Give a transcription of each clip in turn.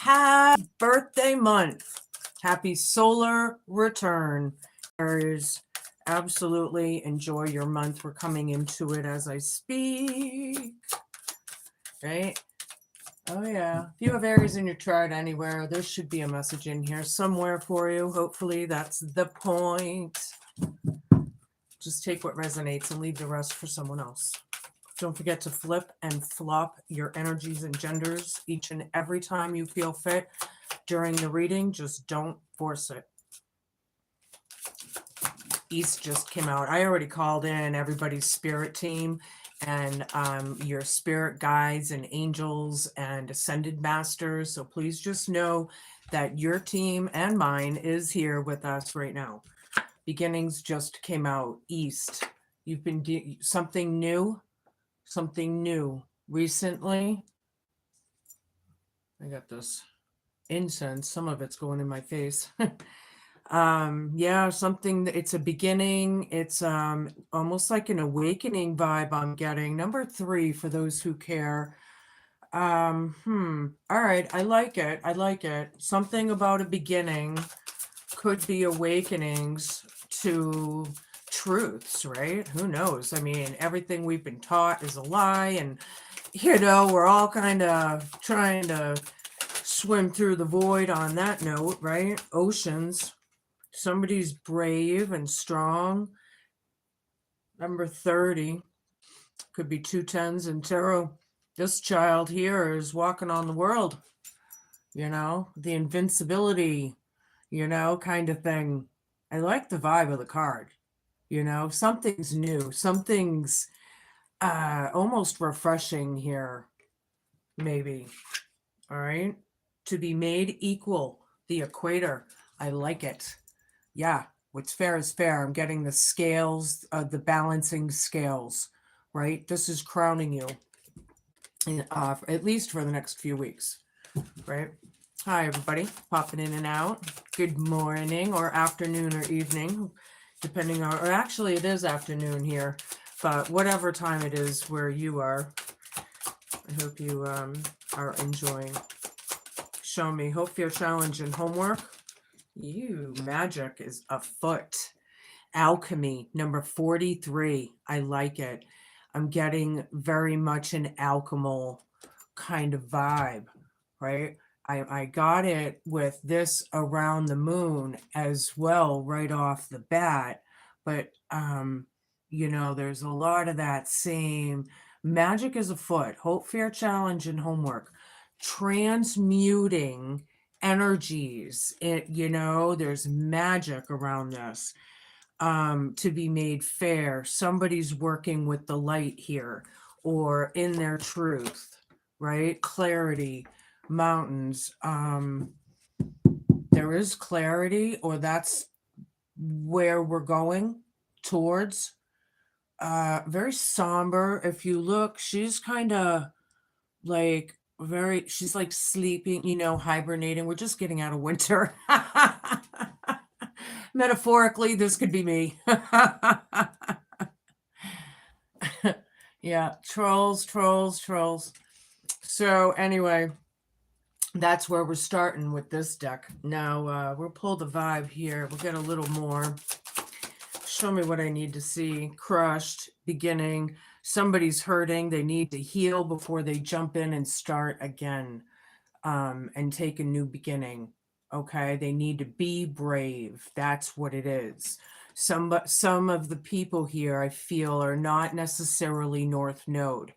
Happy birthday month. Happy solar return. Aries, absolutely enjoy your month. We're coming into it as I speak. Right? Oh, yeah. If you have Aries in your chart anywhere, there should be a message in here somewhere for you. Hopefully, that's the point. Just take what resonates and leave the rest for someone else. Don't forget to flip and flop your energies and genders each and every time you feel fit during the reading. Just don't force it. East just came out. I already called in everybody's spirit team and your spirit guides and angels and ascended masters. So please just know that your team and mine is here with us right now. Beginnings just came out. East. You've been something new recently. I got this incense. Some of it's going in my face. Yeah, something, it's a beginning. It's almost like an awakening vibe I'm getting. Number 3 for those who care. All right, I like it. Something about a beginning could be awakenings to truths, right? Who knows? I mean, everything we've been taught is a lie, and we're all kind of trying to swim through the void on that note, right? Oceans. Somebody's brave and strong. Number 30 could be 2 10s in tarot. This child here is walking on the world, the invincibility, kind of thing. I like the vibe of the card. Something's new, something's almost refreshing here, maybe. All right. To be made equal, the equator. I like it. Yeah, what's fair is fair. I'm getting the scales, the balancing scales, right? This is crowning you, at least for the next few weeks, right? Hi, everybody. Popping in and out. Good morning or afternoon or evening, depending on, or actually it is afternoon here, but whatever time it is where you are, I hope you are enjoying. Show me. Hope Fear Challenge and homework. Magic is afoot. Alchemy, number 43. I like it. I'm getting very much an alchemical kind of vibe, right? I got it with this around the moon as well right off the bat. But, there's a lot of that same magic is afoot. Hope, Fear Challenge, and homework. Transmuting energies. There's magic around this. To be made fair. Somebody's working with the light here or in their truth, right? Clarity, mountains. There is clarity, or that's where we're going towards. Very somber. If you look, she's kind of like she's like sleeping, hibernating. We're just getting out of winter. Metaphorically, this could be me. Yeah, trolls. So anyway, that's where we're starting with this deck. Now we'll pull the vibe here. We'll get a little more. Show me what I need to see. Crushed, beginning. Somebody's hurting. They need to heal before they jump in and start again, and take a new beginning. Okay, they need to be brave. That's what it is. Some of the people here I feel are not necessarily North Node.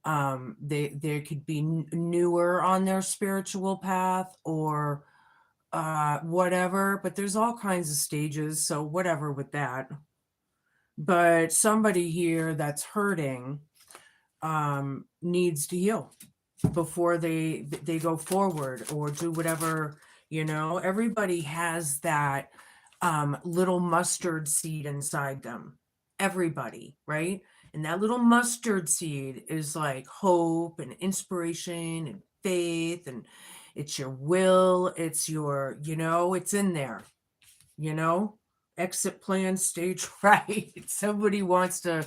They could be newer on their spiritual path or whatever, but there's all kinds of stages, so whatever with that. But somebody here that's hurting needs to heal before they go forward or do whatever. Everybody has that little mustard seed inside them. Everybody, right? And that little mustard seed is like hope and inspiration and faith, and it's your will, it's your, it's in there, exit plan, stage right. Somebody wants to,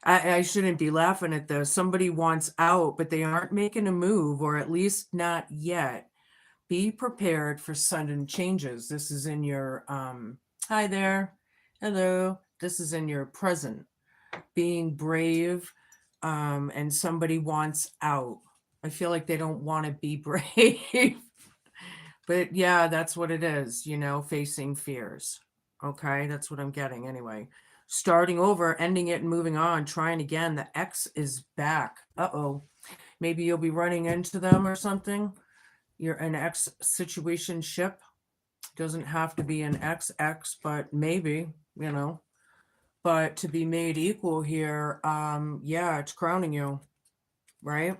I shouldn't be laughing at this. Somebody wants out, but they aren't making a move, or at least not yet. Be prepared for sudden changes. This is in your, hi there, hello. This is in your present. Being brave, and somebody wants out. I feel like they don't want to be brave. But yeah, that's what it is, facing fears. Okay, that's what I'm getting anyway. Starting over, ending it, and moving on, trying again. The X is back. Uh-oh. Maybe you'll be running into them or something. You're an X situation ship. Doesn't have to be an XX, but maybe, But to be made equal here, yeah, it's crowning you, right?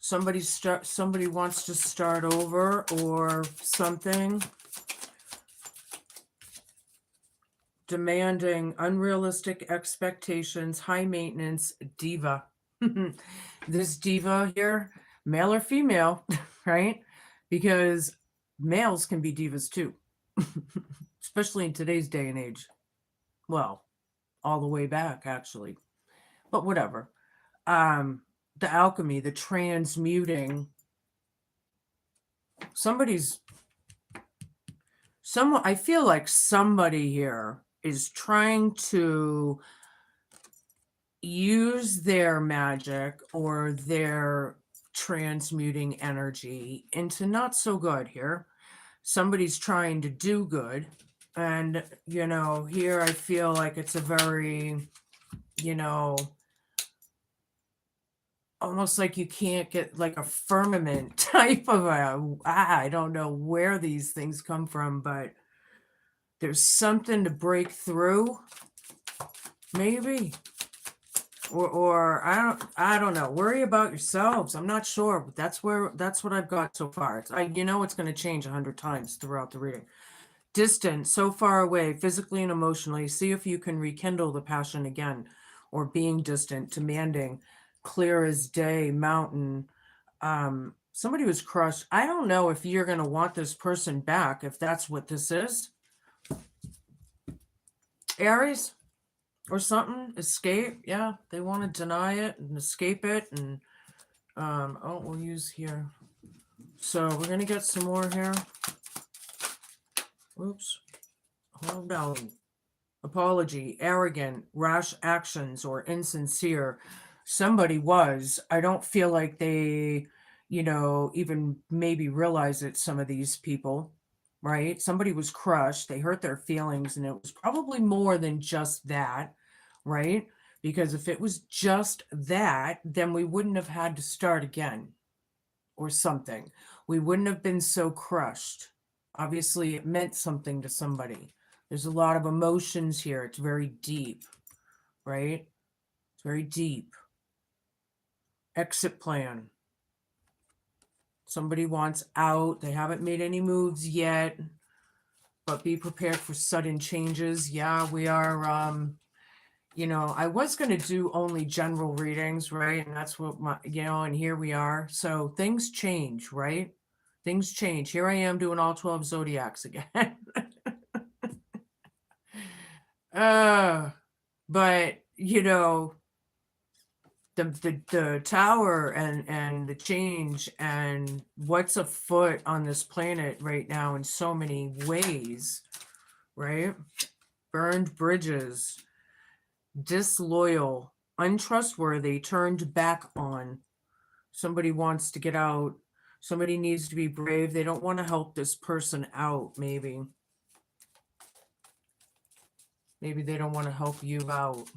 Somebody wants to start over or something. Demanding unrealistic expectations, high maintenance diva. This diva here, male or female, right? Because males can be divas too, especially in today's day and age. Well, all the way back actually, but whatever. The alchemy, the transmuting. I feel like somebody here is trying to use their magic or their transmuting energy into not so good here. Somebody's trying to do good. And, here I feel like it's a very, almost like you can't get like a firmament type of I don't know where these things come from, but there's something to break through, maybe. Or I don't know. Worry about yourselves. I'm not sure, but that's what I've got so far. It's going to change 100 times throughout the reading. Distant, so far away, physically and emotionally. See if you can rekindle the passion again, or being distant, demanding, clear as day, mountain. Somebody was crushed. I don't know if you're going to want this person back, if that's what this is. Aries or something, escape. Yeah, they want to deny it and escape it. And we'll use here. So we're going to get some more here. Oops. Hold on. Apology, arrogant, rash actions, or insincere. Somebody was. I don't feel like they, even maybe realize it, some of these people, right? Somebody was crushed. They hurt their feelings, and it was probably more than just that, right? Because if it was just that, then we wouldn't have had to start again or something. We wouldn't have been so crushed. Obviously, it meant something to somebody. There's a lot of emotions here. It's very deep, right? It's very deep. Exit plan. Somebody wants out. They haven't made any moves yet, but be prepared for sudden changes. Yeah, we are, I was going to do only general readings, right? And that's what and here we are. So things change, right? Things change. Here I am doing all 12 zodiacs again. But the tower and the change and what's afoot on this planet right now in so many ways, right? Burned bridges, disloyal, untrustworthy, turned back on. Somebody wants to get out. Somebody needs to be brave. They don't want to help this person out, maybe. Maybe they don't want to help you out.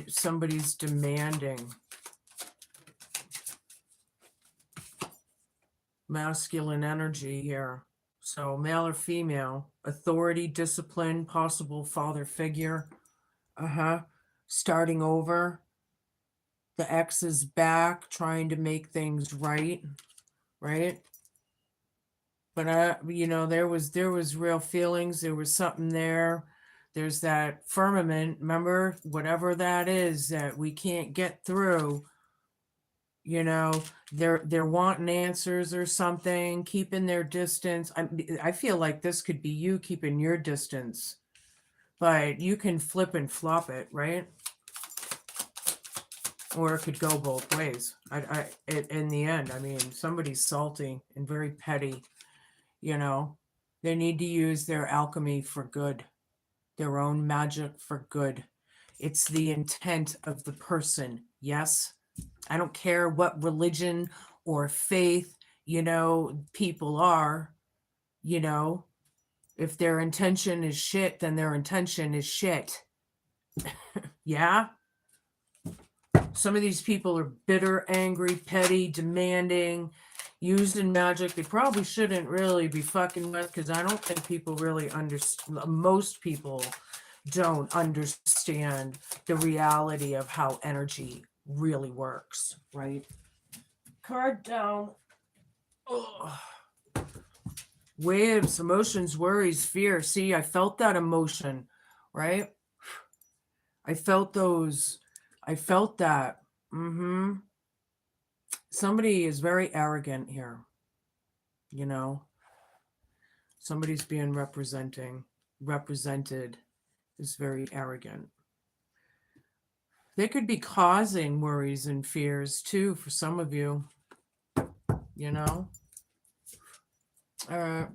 Somebody's demanding. Masculine energy here. So male or female, authority, discipline, possible father figure. Starting over. The ex is back, trying to make things right. But there was real feelings. There was something there. There's that firmament, remember, whatever that is that we can't get through. They're wanting answers or something, keeping their distance. I feel like this could be you keeping your distance, but you can flip and flop it, right? Or it could go both ways. In the end, I mean, somebody's salty and very petty, you know. They need to use their alchemy for good, their own magic for good. It's the intent of the person. Yes. I don't care what religion or faith, people are, you know. If their intention is shit, then their intention is shit. Yeah. Some of these people are bitter, angry, petty, demanding, using magic they probably shouldn't really be fucking with, because I don't think people really understand. Most people don't understand the reality of how energy really works, right? Card down. Ugh. Waves, emotions, worries, fear. See, I felt that emotion, right? I felt those. I felt that. Somebody is very arrogant here, you know. Somebody's being represented is very arrogant. They could be causing worries and fears too for some of you, you know. All right.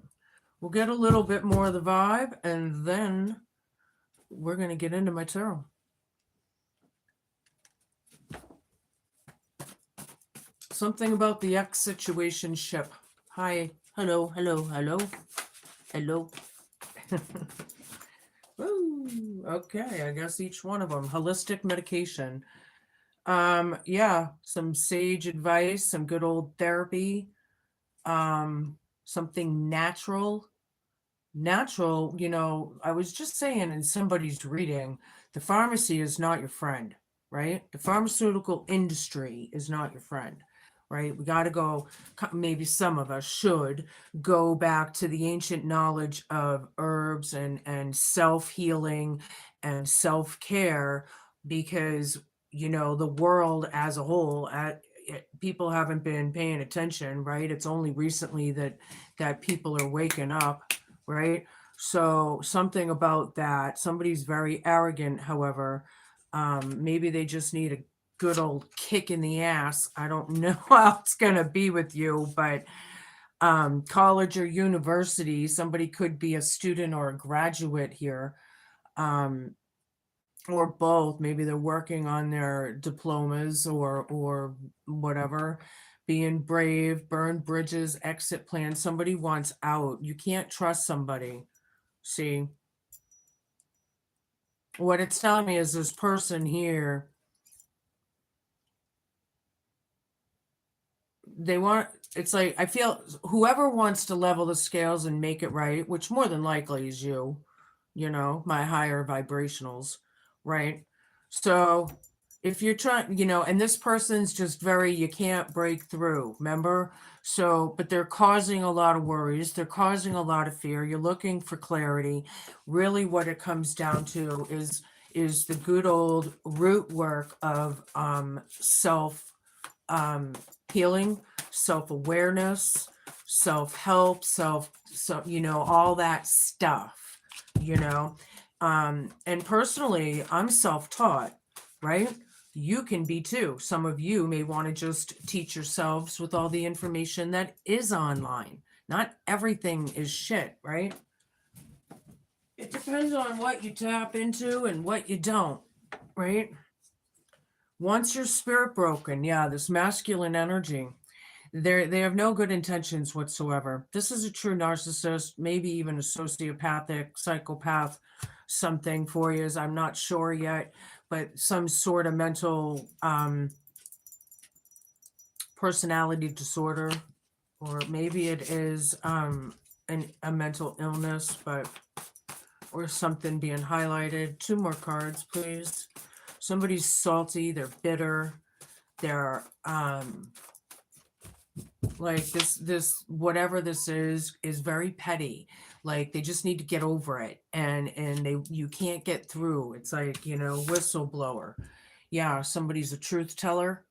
We'll get a little bit more of the vibe, and then we're going to get into my tarot. Something about the X situation ship. Hi. Hello, hello, hello. Hello. Woo. Okay, I guess each one of them. Holistic medication. Yeah, some sage advice, some good old therapy. Something natural. Natural, I was just saying in somebody's reading, the pharmacy is not your friend, right? The pharmaceutical industry is not your friend, right? We got to go, maybe some of us should go back to the ancient knowledge of herbs and self-healing and self-care, because, the world as a whole, people haven't been paying attention, right? It's only recently that people are waking up, right? So something about that. Somebody's very arrogant, however. Maybe they just need a good old kick in the ass. I don't know how it's going to be with you, but college or university, somebody could be a student or a graduate here, or both. Maybe they're working on their diplomas or whatever. Being brave, burn bridges, exit plan. Somebody wants out. You can't trust somebody. See, what it's telling me is this person here, it's like, I feel whoever wants to level the scales and make it right, which more than likely is you, my higher vibrationals, right? So if you're trying, and this person's just very, you can't break through, remember? So, but they're causing a lot of worries. They're causing a lot of fear. You're looking for clarity. Really what it comes down to is the good old root work of self healing, self-awareness, self-help, all that stuff, and personally, I'm self-taught, right? You can be too. Some of you may want to just teach yourselves with all the information that is online. Not everything is shit, right? It depends on what you tap into and what you don't, right? Once your spirit broken, yeah, this masculine energy, they have no good intentions whatsoever. This is a true narcissist, maybe even a sociopathic psychopath, something for you. I'm not sure yet, but some sort of mental personality disorder, or maybe it is a mental illness, or something being highlighted. 2 more cards, please. Somebody's salty, they're bitter, they're like this whatever this is very petty. Like they just need to get over it, and you can't get through. It's like, whistleblower. Yeah, somebody's a truth teller.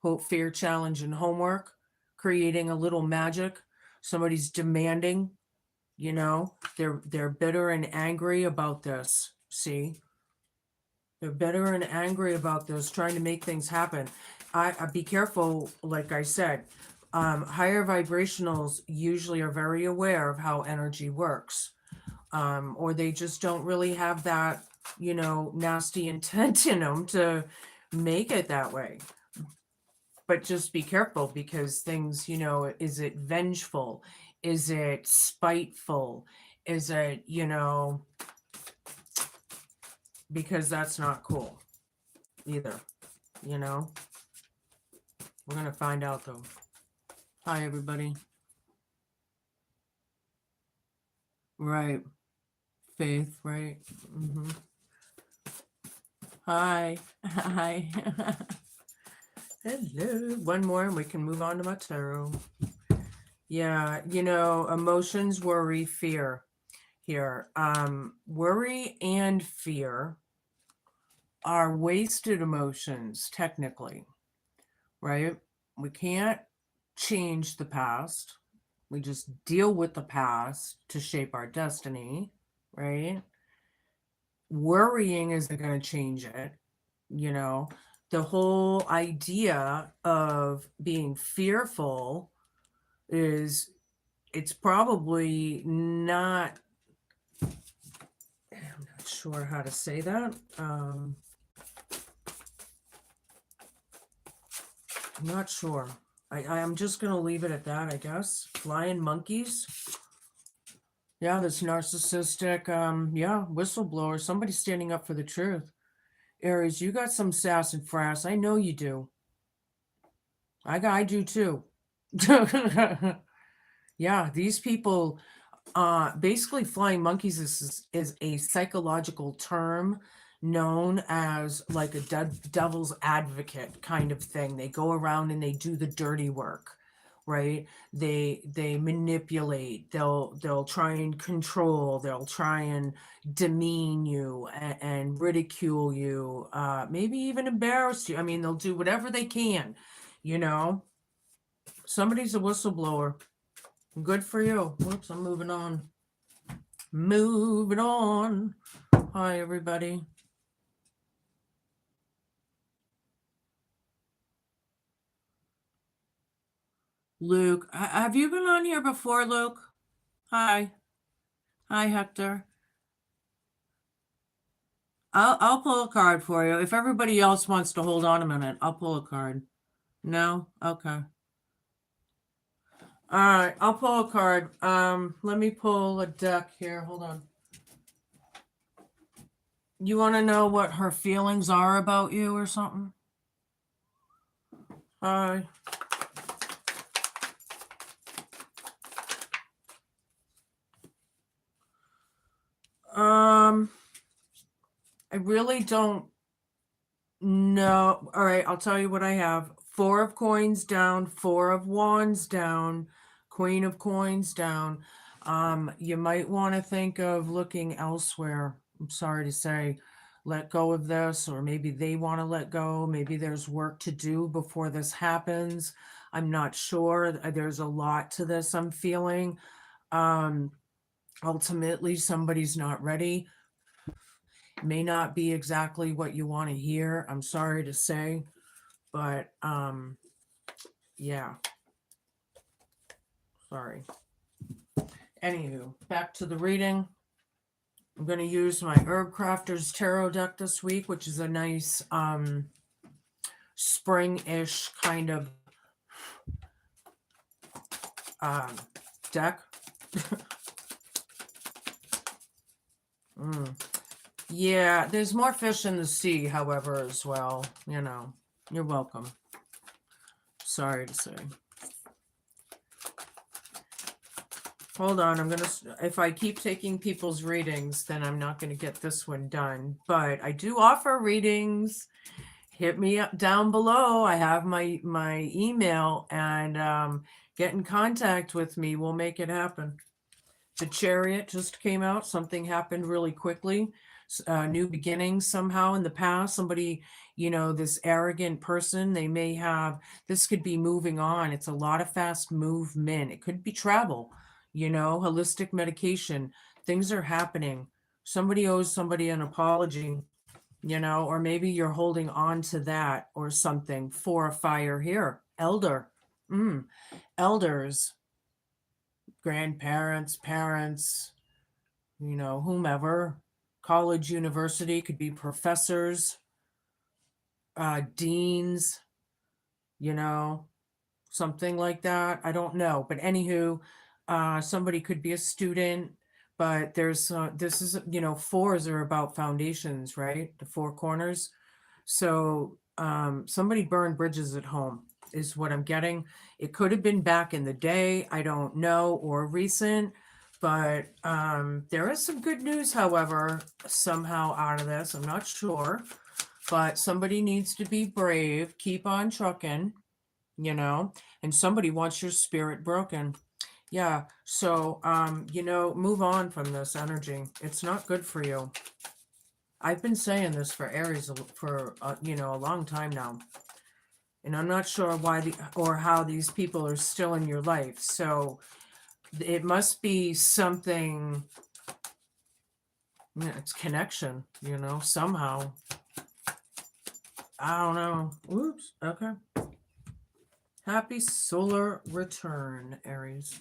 Hope, fear, challenge, and homework. Creating a little magic. Somebody's demanding. They're bitter and angry about this. See, They're bitter and angry about this, trying to make things happen. I be careful, like I said. Higher vibrationals usually are very aware of how energy works, or they just don't really have that, nasty intent in them to make it that way. But just be careful because things, is it vengeful? Is it spiteful? Is it, because that's not cool either, you know? We're going to find out though. Hi, everybody. Right. Faith, right? Mm-hmm. Hi. Hi. Hello. One more and we can move on to my tarot. Yeah, emotions, worry, fear here. Worry and fear are wasted emotions, technically, right? We can't change the past. We just deal with the past to shape our destiny, right? Worrying isn't going to change it, you know? The whole idea of being fearful is, it's probably not, I'm not sure how to say that. I'm not sure. I'm just going to leave it at that, I guess. Flying monkeys. Yeah, this narcissistic, whistleblower, somebody standing up for the truth. Aries, you got some sass and frass. I know you do. I do too. Yeah, these people, basically flying monkeys is a psychological term known as like a devil's advocate kind of thing. They go around and they do the dirty work, right? They manipulate, they'll try and control, they'll try and demean you and ridicule you, maybe even embarrass you. I mean, they'll do whatever they can, you know. Somebody's a whistleblower. Good for you. Whoops, I'm moving on. Moving on. Hi, everybody. Luke, have you been on here before, Luke? Hi. Hi, Hector. I'll pull a card for you. If everybody else wants to hold on a minute, I'll pull a card. No? Okay. All right, I'll pull a card. Let me pull a deck here. Hold on. You want to know what her feelings are about you or something? Hi. I really don't know. All right, I'll tell you what I have. 4 of coins down, 4 of wands down, Queen of coins down. You might want to think of looking elsewhere. I'm sorry to say, let go of this, or maybe they want to let go. Maybe there's work to do before this happens. I'm not sure. There's a lot to this, I'm feeling. Ultimately, somebody's not ready. May not be exactly what you want to hear, I'm sorry to say, but yeah, sorry. Anywho, back to the reading. I'm going to use my Herb Crafter's Tarot deck this week, which is a nice spring-ish kind of deck. Yeah, there's more fish in the sea, however, as well. You're welcome. Sorry to say. Hold on, if I keep taking people's readings, then I'm not going to get this one done. But I do offer readings. Hit me up down below. I have my email, and get in contact with me. We'll make it happen. The Chariot just came out. Something happened really quickly. New beginnings somehow in the past. Somebody, this arrogant person, this could be moving on. It's a lot of fast movement. It could be travel, holistic medication. Things are happening. Somebody owes somebody an apology. or maybe you're holding on to that or something for a fire here. Elder. Mm. Elders, grandparents, parents, whomever. College, university, could be professors, deans, you know, something like that. I don't know. But anywho, somebody could be a student, but this is, fours are about foundations, right? The four corners. So somebody burned bridges at home is what I'm getting. It could have been back in the day, I don't know, or recent, but there is some good news, however, somehow out of this. I'm not sure, but somebody needs to be brave, keep on trucking, and somebody wants your spirit broken. Yeah, so move on from this energy. It's not good for you. I've been saying this for Aries for a long time now, and I'm not sure why or how these people are still in your life. So it must be something. Yeah, it's connection, somehow. I don't know. Oops. Okay. Happy solar return, Aries.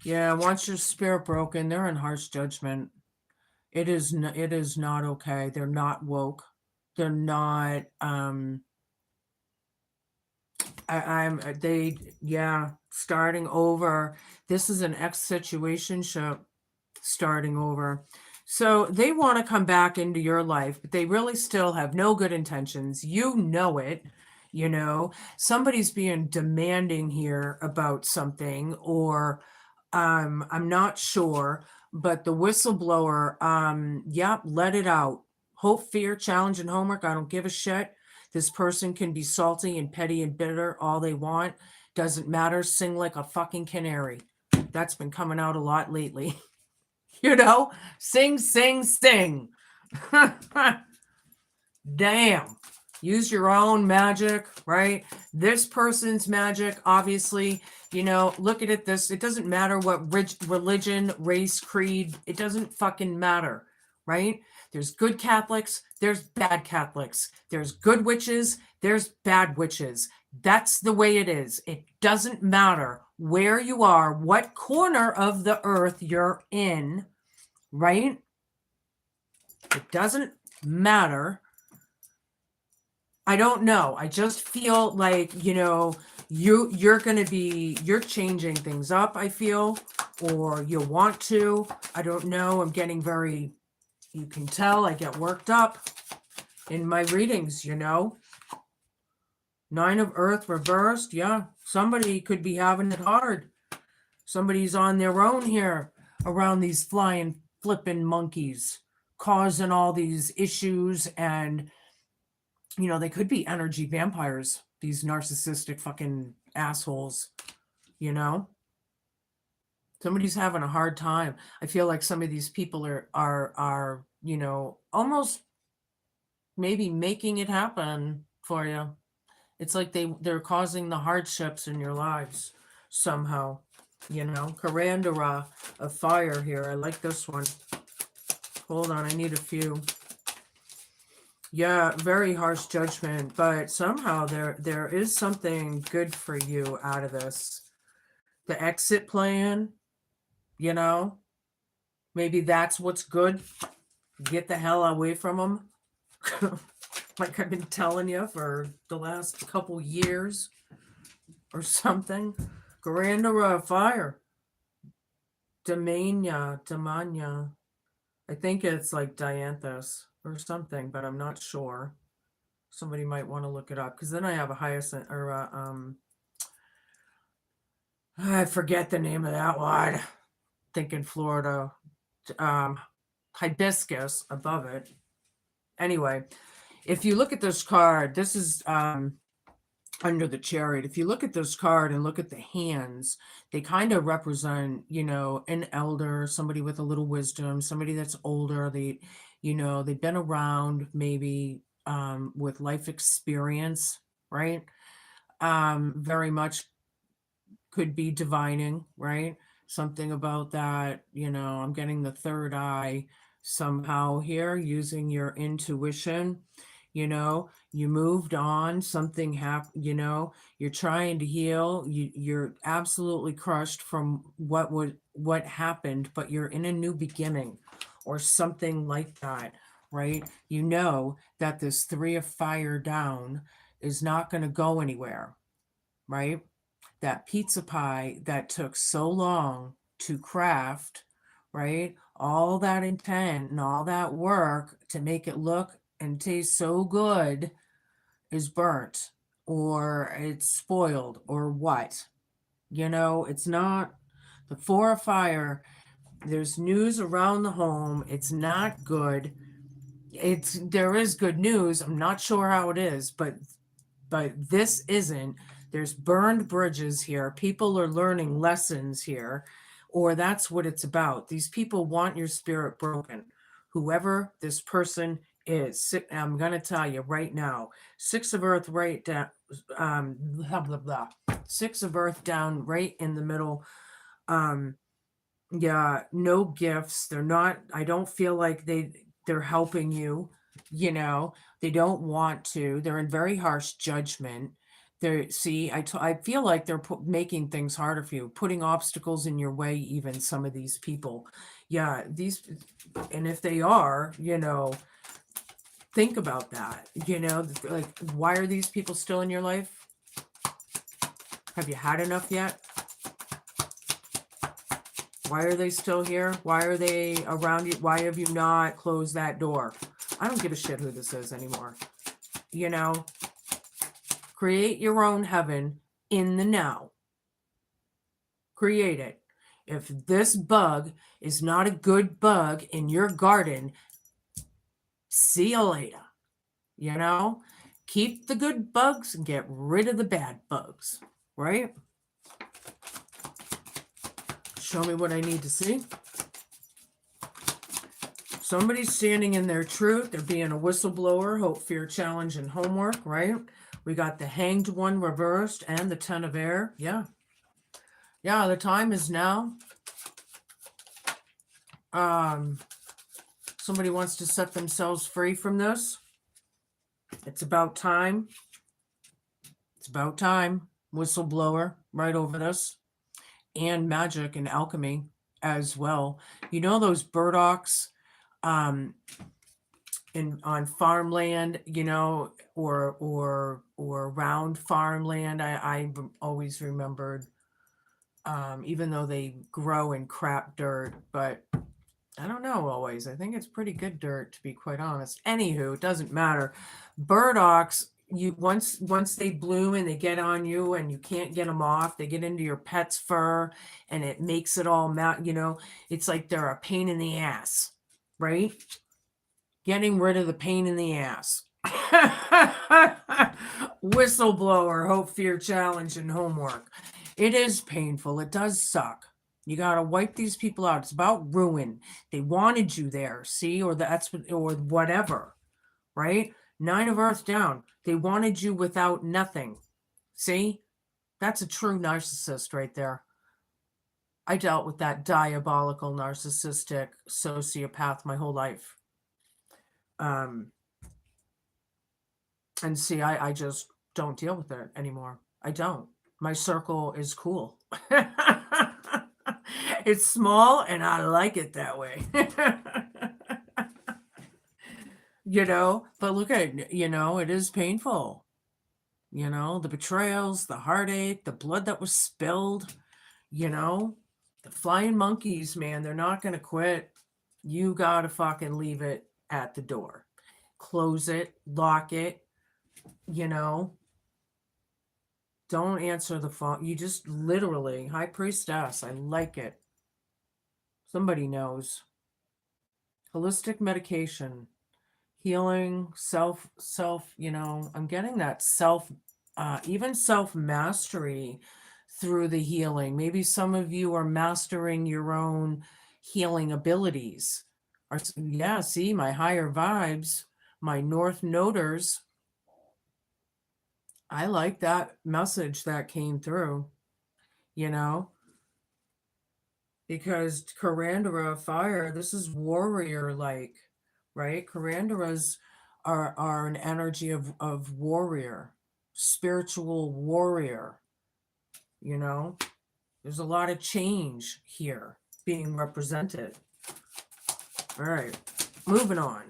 Yeah, once your spirit broken, they're in harsh judgment. It is not okay. They're not woke. They're not starting over. This is an ex situationship starting over. So they want to come back into your life, but they really still have no good intentions. You know it. Somebody's being demanding here about something, or I'm not sure, but the whistleblower, let it out. Hope, fear, challenge, and homework. I don't give a shit. This person can be salty and petty and bitter all they want. Doesn't matter. Sing like a fucking canary. That's been coming out a lot lately. Sing, sing, sing. Damn. Use your own magic, right? This person's magic, obviously, look at it this. It doesn't matter what religion, race, creed, it doesn't fucking matter, right? There's good Catholics, there's bad Catholics. There's good witches, there's bad witches. That's the way it is. It doesn't matter where you are, what corner of the earth you're in, right? It doesn't matter. I don't know. I just feel like, you're changing things up, I feel, or you want to. I don't know. I'm getting you can tell I get worked up in my readings, Nine of Earth reversed. Yeah. Somebody could be having it hard. Somebody's on their own here around these flying, flipping monkeys, causing all these issues, and they could be energy vampires, these narcissistic fucking assholes, you know? Somebody's having a hard time. I feel like some of these people are almost maybe making it happen for you. It's like they're causing the hardships in your lives somehow, Karandara of fire here. I like this one. Hold on, I need a few. Yeah, very harsh judgment, but somehow there is something good for you out of this. The exit plan, maybe that's what's good. Get the hell away from them. Like I've been telling you for the last couple years or something. Garandara fire. Damania. I think it's like Dianthus or something, but I'm not sure. Somebody might want to look it up, because then I have a hyacinth or I forget the name of that one. Thinking Florida, hibiscus above it. Anyway, if you look at this card, this is under the Chariot. If you look at this card and look at the hands, they kind of represent, an elder, somebody with a little wisdom, somebody that's older. They've been around, maybe with life experience, right? Very much could be divining, right? Something about that, I'm getting the third eye, somehow here using your intuition. You moved on, something happened, you're trying to heal. You're absolutely crushed from what happened, but you're in a new beginning or something like that, right? You know that this 3 of fire down is not going to go anywhere, right? That pizza pie that took so long to craft, right? All that intent and all that work to make it look and taste so good is burnt or it's spoiled or what. It's not the 4 of fire. There's news around the home. It's not good. There is good news. I'm not sure how it is, but this isn't. There's burned bridges here. People are learning lessons here, or that's what it's about. These people want your spirit broken. Whoever this person is, I'm going to tell you right now, 6 of earth right down, blah, blah, blah. 6 of earth down right in the middle. Yeah, no gifts. I don't feel like they're helping you, they don't want to. They're in very harsh judgment. I feel like they're making things harder for you, putting obstacles in your way, even some of these people. Yeah, and if they are, think about that, like, why are these people still in your life? Have you had enough yet? Why are they still here? Why are they around you? Why have you not closed that door? I don't give a shit who this is anymore. Create your own heaven in the now. Create it. If this bug is not a good bug in your garden, see you later. Keep the good bugs and get rid of the bad bugs, right? Show me what I need to see. Somebody's standing in their truth. They're being a whistleblower, hope, fear, challenge, and homework, right? We got the hanged one reversed and the 10 of air. Yeah. Yeah, the time is now. Somebody wants to set themselves free from this. It's about time. It's about time. Whistleblower right over this. And magic and alchemy as well. Those burdocks on farmland, or around farmland. I always remembered, even though they grow in crap dirt, but I don't know always. I think it's pretty good dirt, to be quite honest. Anywho, it doesn't matter. Burdocks, once they bloom and they get on you and you can't get them off, they get into your pet's fur and it makes it all it's like they're a pain in the ass, right? Getting rid of the pain in the ass. Whistleblower, hope, fear, challenge, and homework. It is painful. It does suck. You got to wipe these people out. It's about ruin. They wanted you there, see, or whatever, right? 9 of earth down. They wanted you without nothing. See? That's a true narcissist right there. I dealt with that diabolical, narcissistic sociopath my whole life. And see, I just don't deal with it anymore. I don't. My circle is cool. It's small and I like it that way. But look at it, it is painful. The betrayals, the heartache, the blood that was spilled, the flying monkeys, man, they're not going to quit. You got to fucking leave it at the door. Close it, lock it, Don't answer the phone. You just literally, High Priestess, I like it. Somebody knows. Holistic medication, healing, self, I'm getting that even self-mastery through the healing. Maybe some of you are mastering your own healing abilities. Yeah, see, my higher vibes, my North Noders. I like that message that came through, because Karandara fire, this is warrior like, right? Karandaras are an energy of warrior, spiritual warrior, you know? There's a lot of change here being represented. All right, moving on.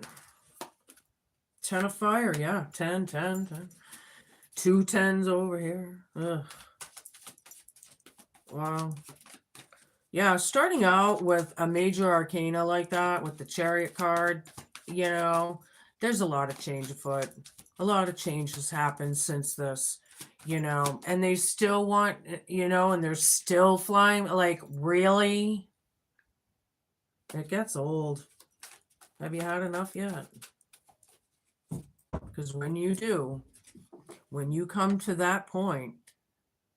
10 of fire, yeah, 10, 10, 10. 2 10s over here. Ugh. Wow. Yeah, starting out with a major arcana like that, with the Chariot card, you know, there's a lot of change afoot. A lot of change has happened since this, you know, and they still want, you know, and they're still flying. Like, really? It gets old. Have you had enough yet? Because when you do, when you come to that point,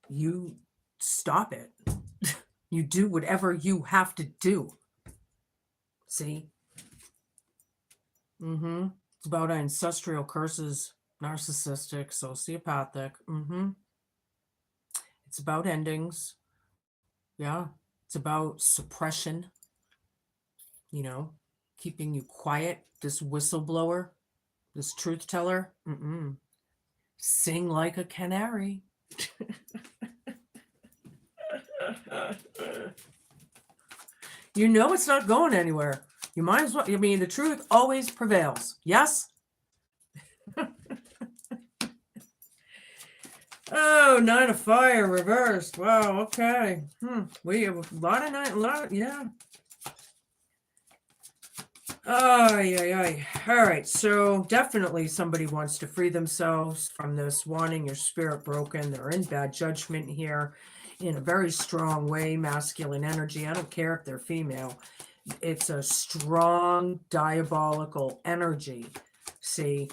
you stop it. You do whatever you have to do. See? Mm-hmm. It's about ancestral curses, narcissistic, sociopathic. Mm-hmm. It's about endings. Yeah. It's about suppression, you know, keeping you quiet. This whistleblower, this truth teller. Mm-mm. Sing like a canary. You know it's not going anywhere. You might as well. I mean, the truth always prevails. Yes? Oh, 9 of fire reversed. Wow, okay. We have a lot of night, yeah. Oh, yeah. All right, so definitely somebody wants to free themselves from this, wanting your spirit broken. They're in bad judgment here in a very strong way, masculine energy. I don't care if they're female. It's a strong, diabolical energy. See?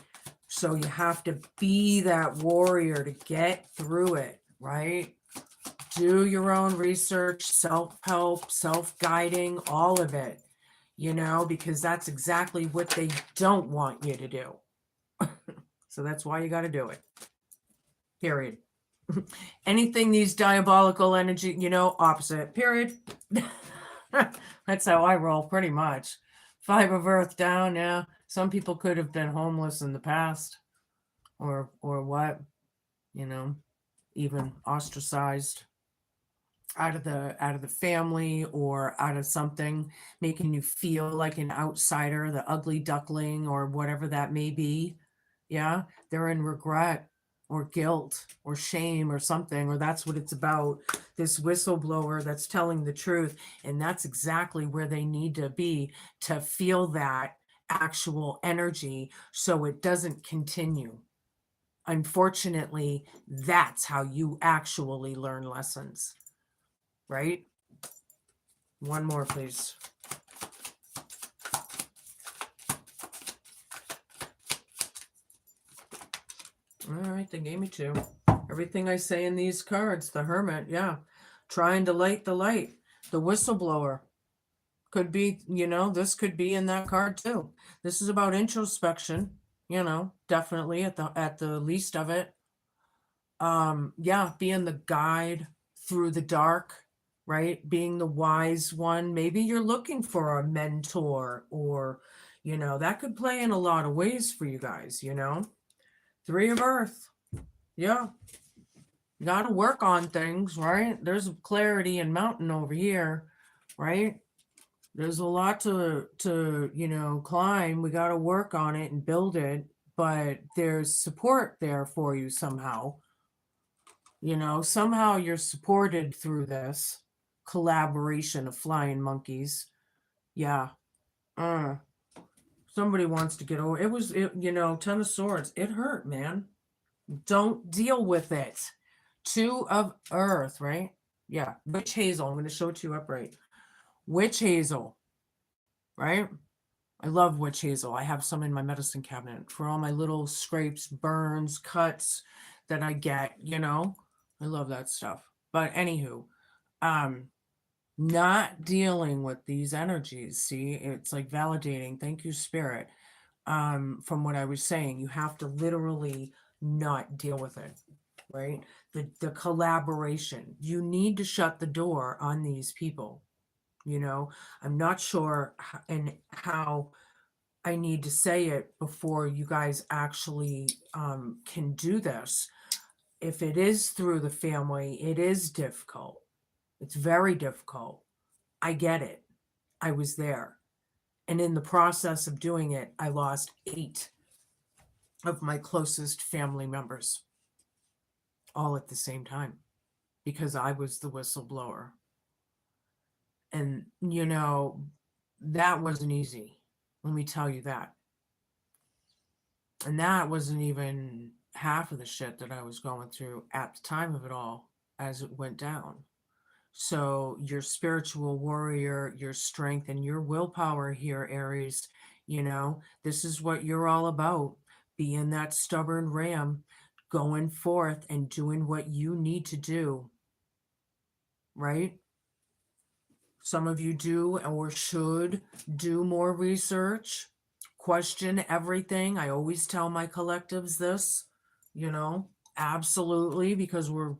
So you have to be that warrior to get through it, right? Do your own research, self-help, self-guiding, all of it, you know, because that's exactly what they don't want you to do. So that's why you got to do it. Period. Anything these diabolical energy, you know, opposite. Period. That's how I roll pretty much. 5 of earth down, yeah. Some people could have been homeless in the past. Or what, you know, even ostracized out of the family or out of something, making you feel like an outsider, the ugly duckling or whatever that may be. Yeah, they're in regret or guilt or shame or something, or that's what it's about. This whistleblower that's telling the truth, and that's exactly where they need to be to feel that actual energy so it doesn't continue. Unfortunately, that's how you actually learn lessons, right? One more, please. All right, they gave me 2. Everything I say in these cards, the Hermit, yeah. Trying to light the light. The whistleblower could be, you know, this could be in that card too. This is about introspection, you know, definitely at the least of it. Yeah, being the guide through the dark, right? Being the wise one. Maybe you're looking for a mentor, or, you know, that could play in a lot of ways for you guys, you know. 3 of earth. Yeah. You got to work on things, right? There's clarity and mountain over here, right? There's a lot to, you know, climb. We got to work on it and build it, but there's support there for you somehow. You know, somehow you're supported through this collaboration of flying monkeys. Yeah. Somebody wants to get over it. You know, 10 of swords. It hurt, man. Don't deal with it. 2 of earth, right? Yeah. Witch hazel. I'm going to show it to you upright. Witch hazel, right? I love witch hazel. I have some in my medicine cabinet for all my little scrapes, burns, cuts that I get, you know. I love that stuff. But anywho, not dealing with these energies. See, it's like validating. Thank you, spirit. From what I was saying, you have to literally not deal with it, right? The collaboration. You need to shut the door on these people. you know. I'm not sure and how I need to say it before you guys actually can do this. If it is through the family, it is difficult. It's very difficult. I get it. I was there. And in the process of doing it, I lost 8 of my closest family members all at the same time because I was the whistleblower. And, you know, that wasn't easy. Let me tell you that. And that wasn't even half of the shit that I was going through at the time of it all as it went down. So, your spiritual warrior, your strength, and your willpower here, Aries, this is what you're all about. Being that stubborn ram, going forth and doing what you need to do, right? Some of you do or should do more research, question everything. I always tell my collectives this, you know, absolutely, because we're,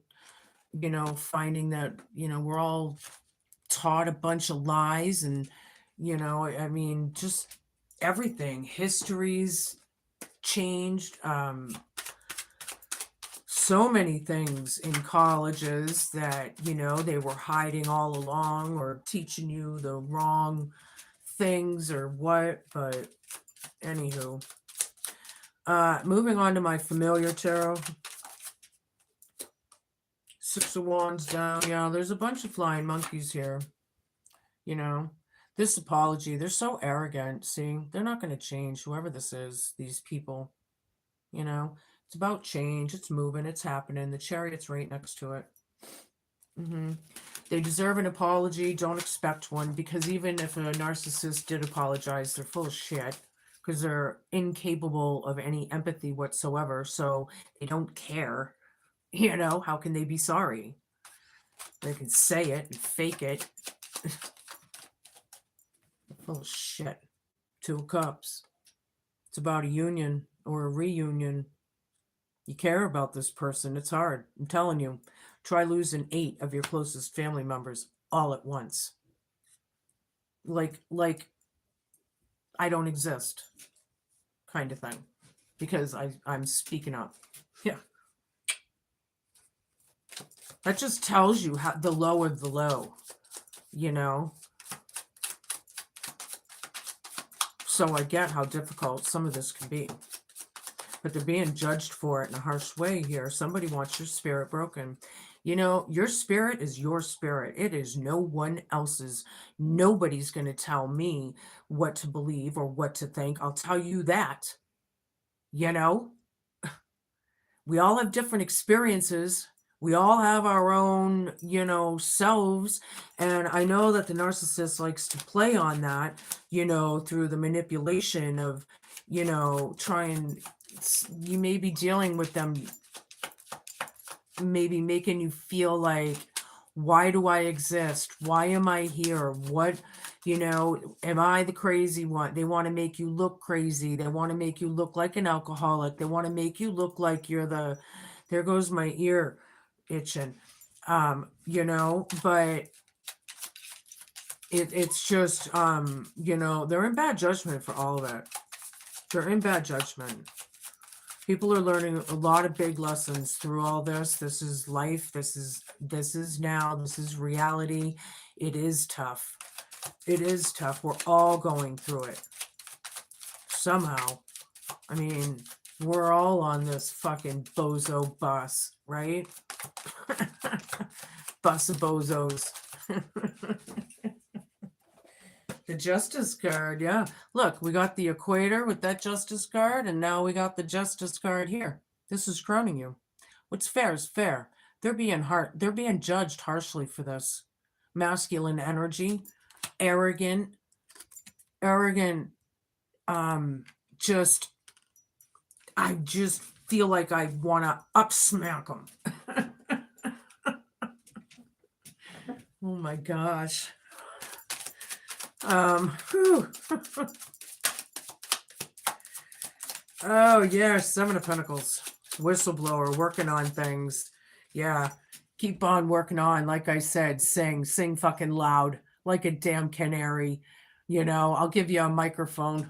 finding that, we're all taught a bunch of lies and, I mean, just everything. History's changed. So many things in colleges that they were hiding all along or teaching you the wrong things or what. But anywho, moving on to my familiar tarot. 6 of Wands down. Yeah, there's a bunch of flying monkeys here. This apology, they're so arrogant. See, they're not going to change, whoever this is, these people. It's about change. It's moving. It's happening. The Chariot's right next to it. They deserve an apology. Don't expect one, because even if a narcissist did apologize, they're full of shit because they're incapable of any empathy whatsoever. So they don't care. How can they be sorry? They can say it and fake it. Full of shit. 2 of Cups. It's about a union or a reunion. You care about this person. It's hard. I'm telling you. Try losing 8 of your closest family members all at once. Like I don't exist kind of thing. Because I'm speaking up. Yeah. That just tells you how the low of the low, So I get how difficult some of this can be. But they're being judged for it in a harsh way here. Somebody wants your spirit broken. Your spirit is your spirit. It is no one else's. Nobody's going to tell me what to believe or what to think. I'll tell you that. We all have different experiences. We all have our own, selves. And I know that the narcissist likes to play on that, through the manipulation of, trying, you may be dealing with them, maybe making you feel like, why do I exist? Why am I here? What, am I the crazy one? They want to make you look crazy. They want to make you look like an alcoholic. They want to make you look like you're there goes my ear itching, but it's just, they're in bad judgment for all of it. They're in bad judgment. People are learning a lot of big lessons through all this. This is life. This is now. This is reality. It is tough. It is tough. We're all going through it. Somehow. I mean, we're all on this fucking bozo bus, right? Bus of bozos. The Justice card, yeah. Look, we got the Equator with that Justice card, and now we got the Justice card here. This is crowning you. What's fair is fair. They're being judged harshly for this. Masculine energy, arrogant, I just feel like I want to upsmack them. Oh my gosh. Oh yeah, 7 of Pentacles. Whistleblower, working on things. Yeah, keep on working on. Like I said, sing fucking loud. like a damn canary. You know, I'll give you a microphone.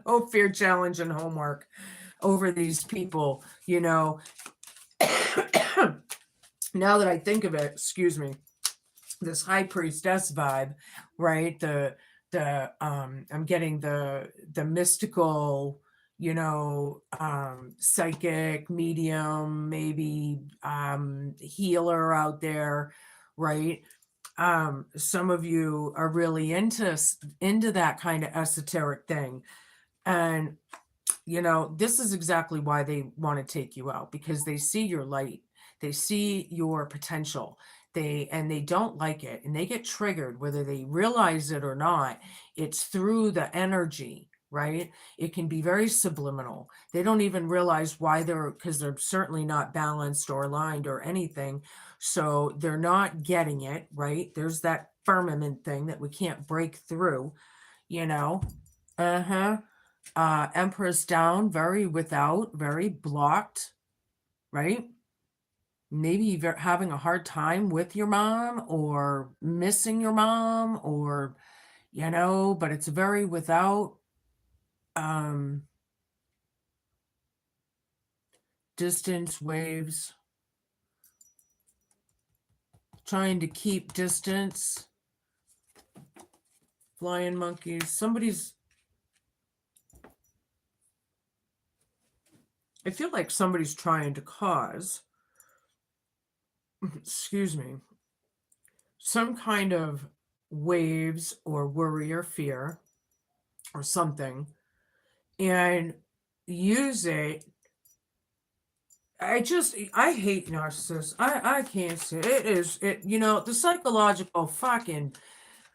Hope, fear, challenge, and homework over these people, you know. Now that I think of it, excuse me, this high priestess vibe, right? I'm getting the mystical, you know, psychic medium, maybe healer out there, right? Some of you are really into that kind of esoteric thing. And you know, this is exactly why they want to take you out, because they see your light, they see your potential, they don't like it, and they get triggered whether they realize it or not. It's through the energy, right? It can be very subliminal. They don't even realize why because they're certainly not balanced or aligned or anything, so they're not getting it, right? There's that firmament thing that we can't break through, you know. Uh-huh. Empress down, very without, very blocked, right? Maybe you're having a hard time with your mom or missing your mom, or, you know, but it's very without, um, distance waves, trying to keep distance, flying monkeys. I feel like somebody's trying to cause, excuse me, some kind of waves or worry or fear or something, and use it. I hate narcissists. I can't say it, you know, the psychological fucking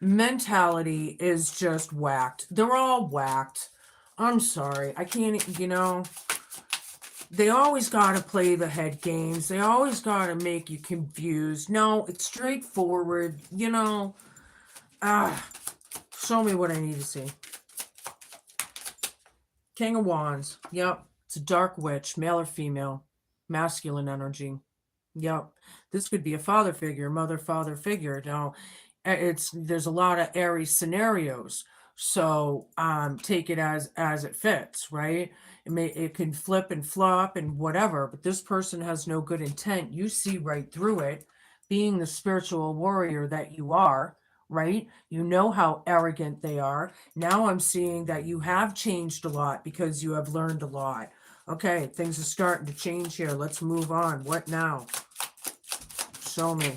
mentality is just whacked. They're all whacked. I'm sorry. I can't, you know, they always got to play the head games. They always got to make you confused. No, it's straightforward, you know. Ah, show me what I need to see. King of Wands. Yep. It's a dark witch, male or female, masculine energy. Yep. This could be a father figure, mother, father figure. Now, there's a lot of Aries scenarios. So take it as it fits, right? It can flip and flop and whatever, but this person has no good intent. You see right through it, being the spiritual warrior that you are, right? You know how arrogant they are. Now I'm seeing that you have changed a lot because you have learned a lot. Okay, things are starting to change here. Let's move on. What now? Show me.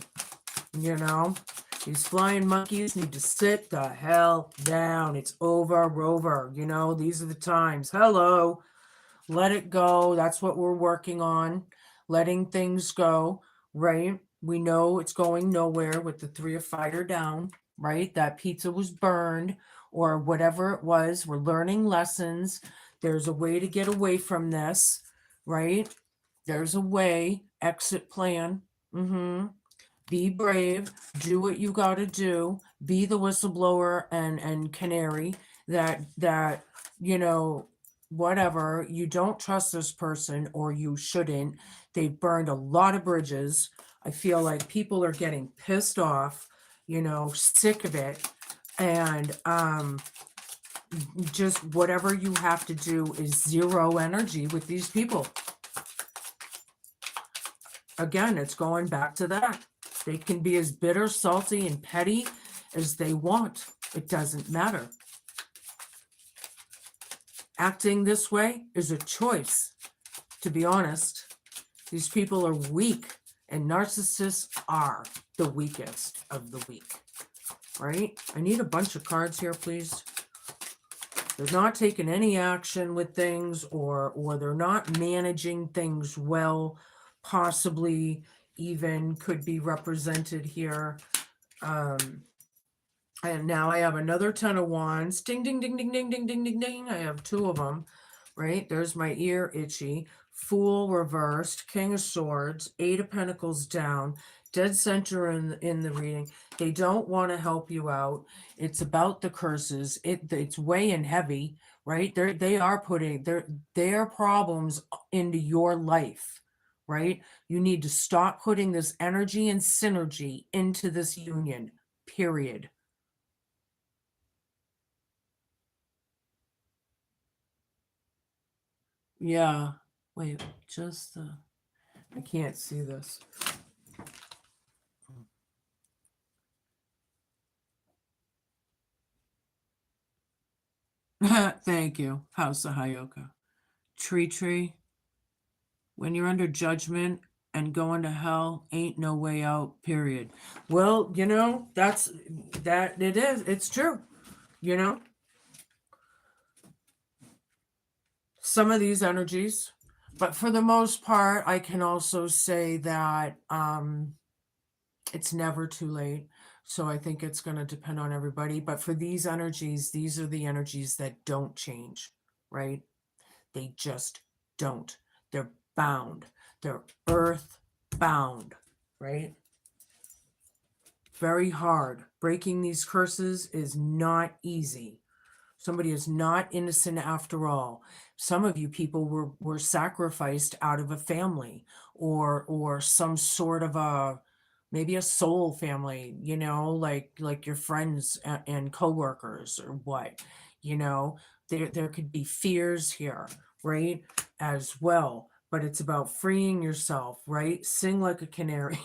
You know, these flying monkeys need to sit the hell down. It's over. You know, these are the times. Hello. Let it go. That's what we're working on. Letting things go, right? We know it's going nowhere with the 3 of fire down, right? That pizza was burned or whatever it was. We're learning lessons. There's a way to get away from this, right? There's a way, exit plan. Be brave, do what you got to do, be the whistleblower and canary that you know, whatever. You don't trust this person, or you shouldn't. They've burned a lot of bridges. I feel like people are getting pissed off, you know, sick of it, and just whatever you have to do is zero energy with these people. Again, it's going back to that. They can be as bitter, salty, and petty as they want. It doesn't matter. Acting this way is a choice, to be honest. These people are weak, and narcissists are the weakest of the weak, right? I need a bunch of cards here, please. They're not taking any action with things, or they're not managing things well, possibly even could be represented here. And now I have another 10 of wands. Ding, ding, ding, ding, ding, ding, ding, ding, ding. I have 2 of them, right? There's my ear itchy. Fool reversed, King of Swords, 8 of Pentacles down, dead center in the reading. They don't want to help you out. It's about the curses. It's weighing heavy, right? They are putting their problems into your life, right? You need to stop putting this energy and synergy into this union. period. Yeah. Wait, just I can't see this. Thank you. House of Hayoka. Tree. When you're under judgment and going to hell, ain't no way out, period. Well, that's that it is. It's true. You know, some of these energies, but for the most part, I can also say that it's never too late. So I think it's going to depend on everybody. But for these energies, these are the energies that don't change, right? They just don't. They're bound. They're earth bound, right? Very hard. Breaking these curses is not easy. Somebody is not innocent after all. Some of you people were sacrificed out of a family or some sort of a maybe a soul family, like your friends and coworkers or what, there could be fears here, right? As well, but it's about freeing yourself, right? Sing like a canary.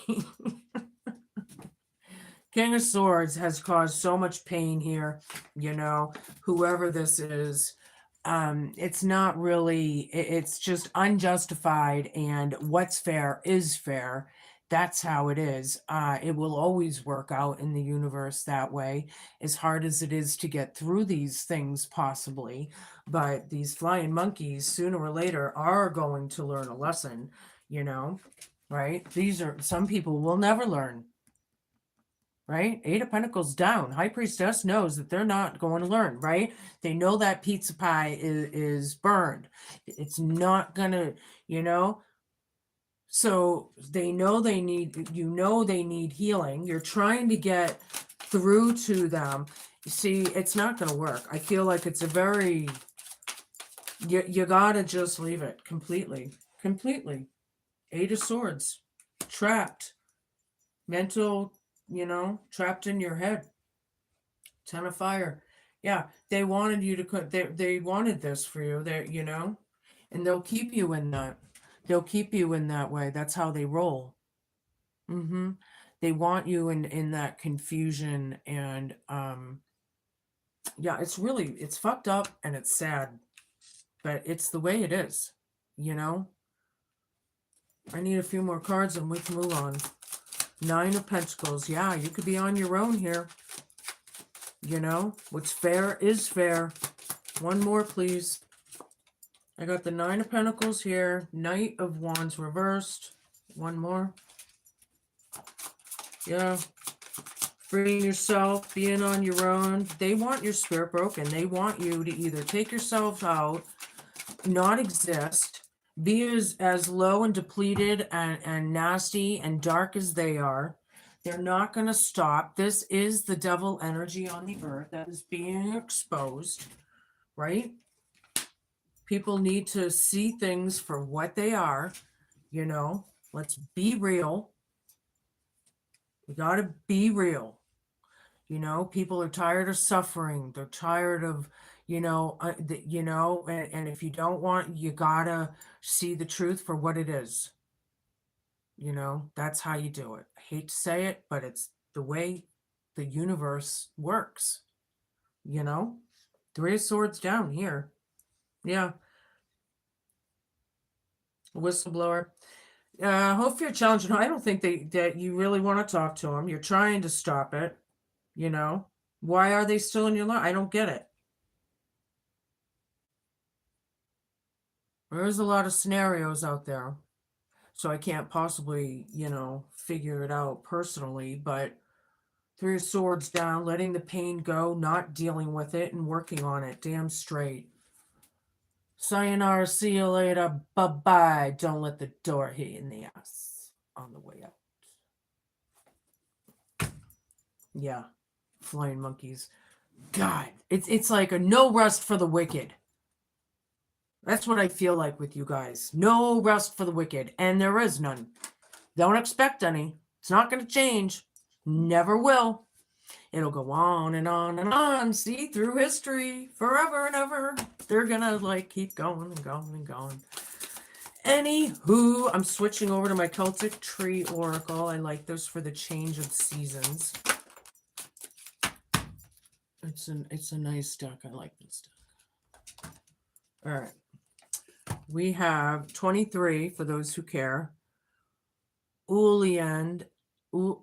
King of Swords has caused so much pain here, whoever this is. It's not really, it's just unjustified, and what's fair is fair. That's how it is. It will always work out in the universe that way, as hard as it is to get through these things, possibly. But these flying monkeys, sooner or later, are going to learn a lesson, right? Some people will never learn. Right? Eight of Pentacles down. High Priestess knows that they're not going to learn, right? They know that pizza pie is burned. It's not gonna, so they know they need, they need healing. You're trying to get through to them. See, it's not gonna work. I feel like it's a very, you gotta just leave it completely. Eight of Swords. Trapped. Mental, trapped in your head. Ten of Fire. Yeah, they wanted you to they wanted this for you. And they'll keep you in that. They'll keep you in that way. That's how they roll. They want you in that confusion, and yeah, it's fucked up and it's sad. But it's the way it is, I need a few more cards and we can move on. Nine of Pentacles. Yeah, you could be on your own here. What's fair is fair. One more, please. I got the Nine of Pentacles here. Knight of Wands reversed. One more. Yeah. Freeing yourself, being on your own. They want your spirit broken. They want you to either take yourself out, not exist, be as low and depleted and nasty and dark as they are. They're not going to stop. This is the devil energy on the earth that is being exposed, right? People need to see things for what they are, Let's be real. We got to be real. People are tired of suffering. They're tired of, and if you don't want, you gotta see the truth for what it is. That's how you do it. I hate to say it, but it's the way the universe works. Three of Swords down here. Yeah. Whistleblower. Hope you're challenging. I don't think that you really want to talk to them. You're trying to stop it. Why are they still in your life? I don't get it. There's a lot of scenarios out there. So I can't possibly, figure it out personally, but Three of Swords down, letting the pain go, not dealing with it and working on it. Damn straight. Sayonara, see you later, bye-bye. Don't let the door hit you in the ass on the way out. Yeah, flying monkeys. God, it's like a no rest for the wicked. That's what I feel like with you guys. No rest for the wicked, and there is none. Don't expect any. It's not going to change. Never will. It'll go on and on and on. See, through history, forever and ever. They're gonna like keep going and going and going. Anywho, I'm switching over to my Celtic Tree Oracle. I like this for the change of seasons. It's a nice deck. I like this deck. All right. We have 23 for those who care. Uliand. All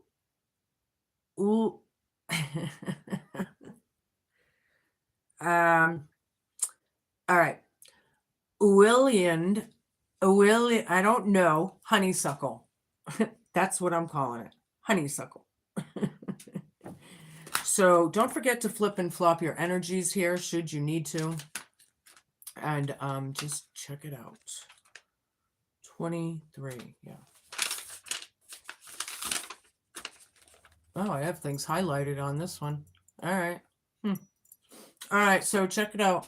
right. Uliand. I don't know. Honeysuckle. That's what I'm calling it. Honeysuckle. So don't forget to flip and flop your energies here should you need to. And just check it out. 23, yeah. Oh, I have things highlighted on this one. All right. All right, so check it out.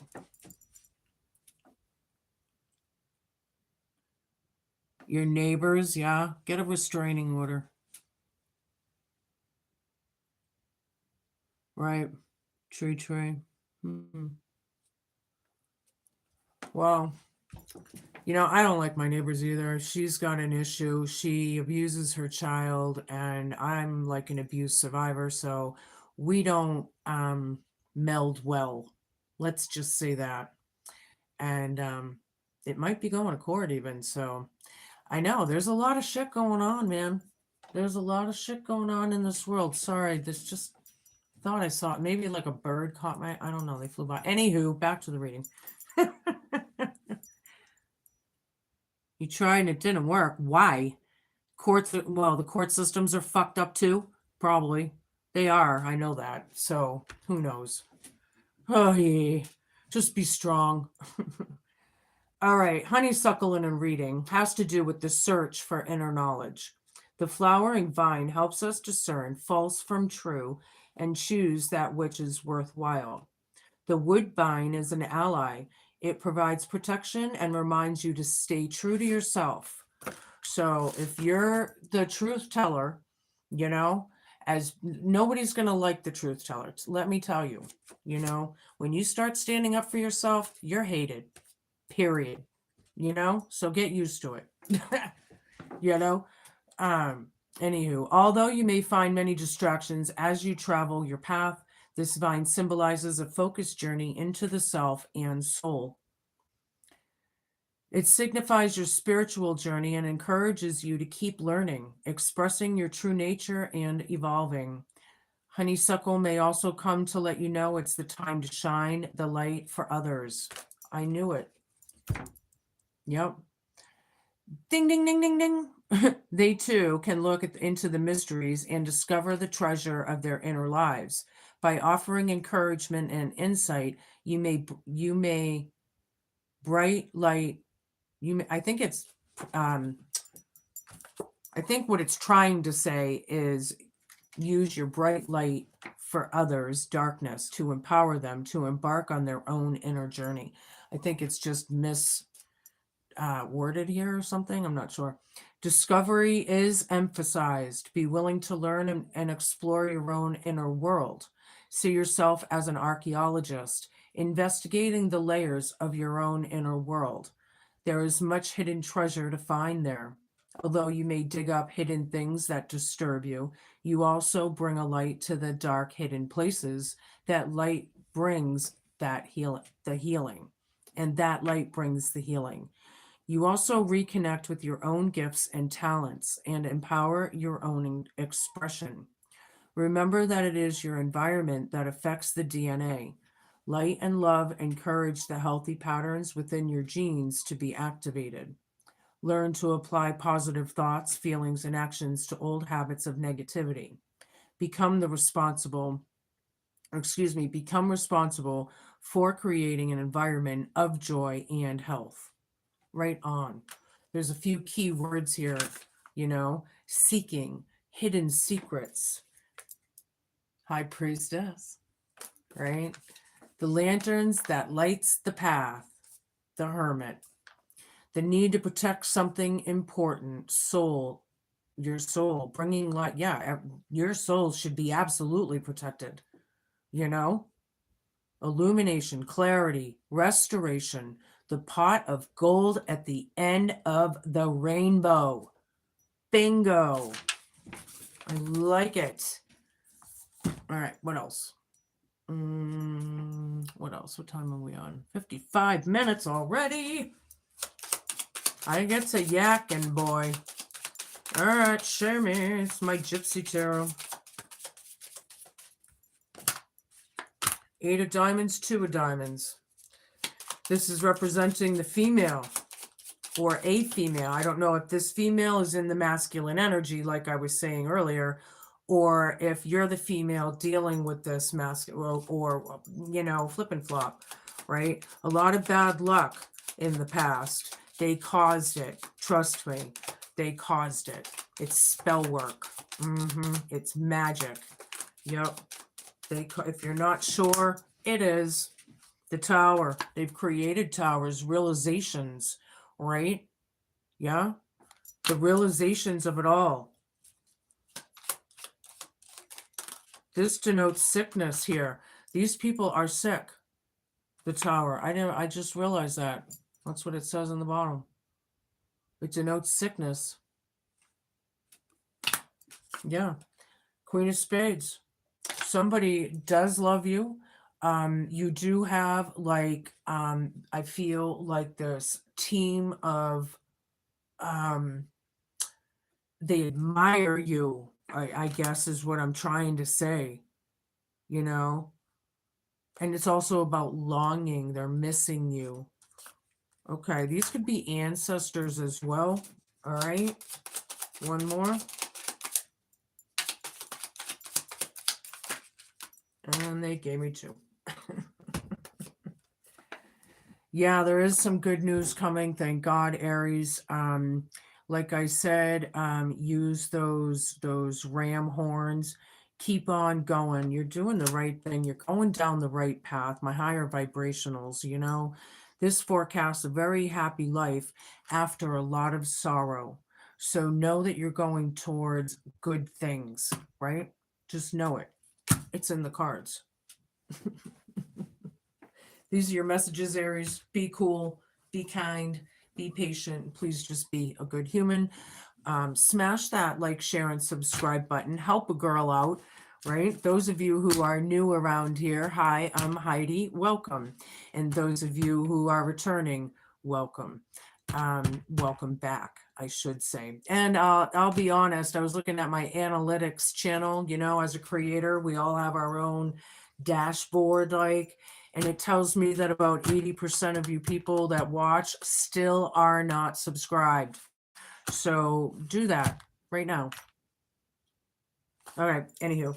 Your neighbors, yeah. Get a restraining order. Right. Tree. Well, I don't like my neighbors either. She's got an issue. She abuses her child, and I'm like an abuse survivor, so we don't meld well. Let's just say that. And it might be going to court even, so I know there's a lot of shit going on, man. There's a lot of shit going on in this world. Sorry, this just thought I saw it. Maybe like a bird caught my, I don't know, they flew by. Anywho, back to the reading. You tried and it didn't work. Why? Well, the court systems are fucked up too. Probably. They are. I know that. So who knows? Oh, yeah. Just be strong. All right. Honeysuckle in a reading has to do with the search for inner knowledge. The flowering vine helps us discern false from true and choose that which is worthwhile. The woodbine is an ally. It provides protection and reminds you to stay true to yourself. So if you're the truth teller, as nobody's going to like the truth teller. Let me tell you, when you start standing up for yourself, you're hated, period. So get used to it. Anywho, although you may find many distractions as you travel your path, this vine symbolizes a focused journey into the self and soul. It signifies your spiritual journey and encourages you to keep learning, expressing your true nature, and evolving. Honeysuckle may also come to let you know it's the time to shine the light for others. I knew it. Yep. Ding, ding, ding, ding, ding. They too can look into the mysteries and discover the treasure of their inner lives. By offering encouragement and insight, you may bright light. I think what it's trying to say is use your bright light for others' darkness to empower them to embark on their own inner journey. I think it's just worded here or something. I'm not sure. Discovery is emphasized. Be willing to learn and explore your own inner world. See yourself as an archaeologist, investigating the layers of your own inner world. There is much hidden treasure to find there. Although you may dig up hidden things that disturb you, you also bring a light to the dark hidden places. That light brings the healing, and that light brings the healing. You also reconnect with your own gifts and talents and empower your own expression. Remember that it is your environment that affects the DNA. Light and love encourage the healthy patterns within your genes to be activated. Learn to apply positive thoughts, feelings, and actions to old habits of negativity. Become responsible for creating an environment of joy and health. Right on. There's a few key words here, seeking, hidden secrets, high priestess, right? The lanterns that lights the path, the hermit, the need to protect something important, soul, Your soul, bringing light. Yeah, your soul should be absolutely protected, you know? Illumination, clarity, restoration, the pot of gold at the end of the rainbow. Bingo. I like it. All right, what else? What else? What time are we on? 55 minutes already. I get to yakking, boy. All right, show me. It's my Gypsy Tarot. 8 of diamonds, 2 of diamonds. This is representing the female or a female. I don't know if this female is in the masculine energy, like I was saying earlier, or if you're the female dealing with this masculine or, you know, flip and flop, right? A lot of bad luck in the past. They caused it. Trust me, they caused it. It's spell work. It's magic. Yep. If you're not sure, it is. The tower. They've created towers, realizations, right? Yeah. The realizations of it all. This denotes sickness here. These people are sick. The tower. I just realized that. That's what it says on the bottom. It denotes sickness. Yeah. Queen of Spades. Somebody does love you. You do have like, I feel like this team of, they admire you, I guess is what I'm trying to say, you know? And it's also about longing. They're missing you. Okay, these could be ancestors as well. All right, one more. And they gave me 2. Yeah, there is some good news coming. Thank God, Aries. Like I said, use those ram horns. Keep on going. You're doing the right thing. You're going down the right path. My higher vibrationals, you know, this forecasts a very happy life after a lot of sorrow. So know that you're going towards good things, right? Just know it. It's in the cards. These are your messages, Aries. Be cool, be kind, be patient. Please just be a good human. Smash that like, share, and subscribe button. Help a girl out, right? Those of you who are new around here, hi, I'm Heidi. Welcome. And those of you who are returning, welcome. Welcome back, I should say. And I'll be honest, I was looking at my analytics channel. You know, as a creator, we all have our own dashboard, like, and it tells me that about 80% of you people that watch still are not subscribed. So do that right now. All right, anywho.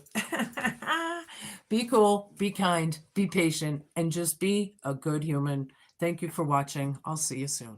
Be cool, be kind, be patient, and just be a good human. Thank you for watching. I'll see you soon.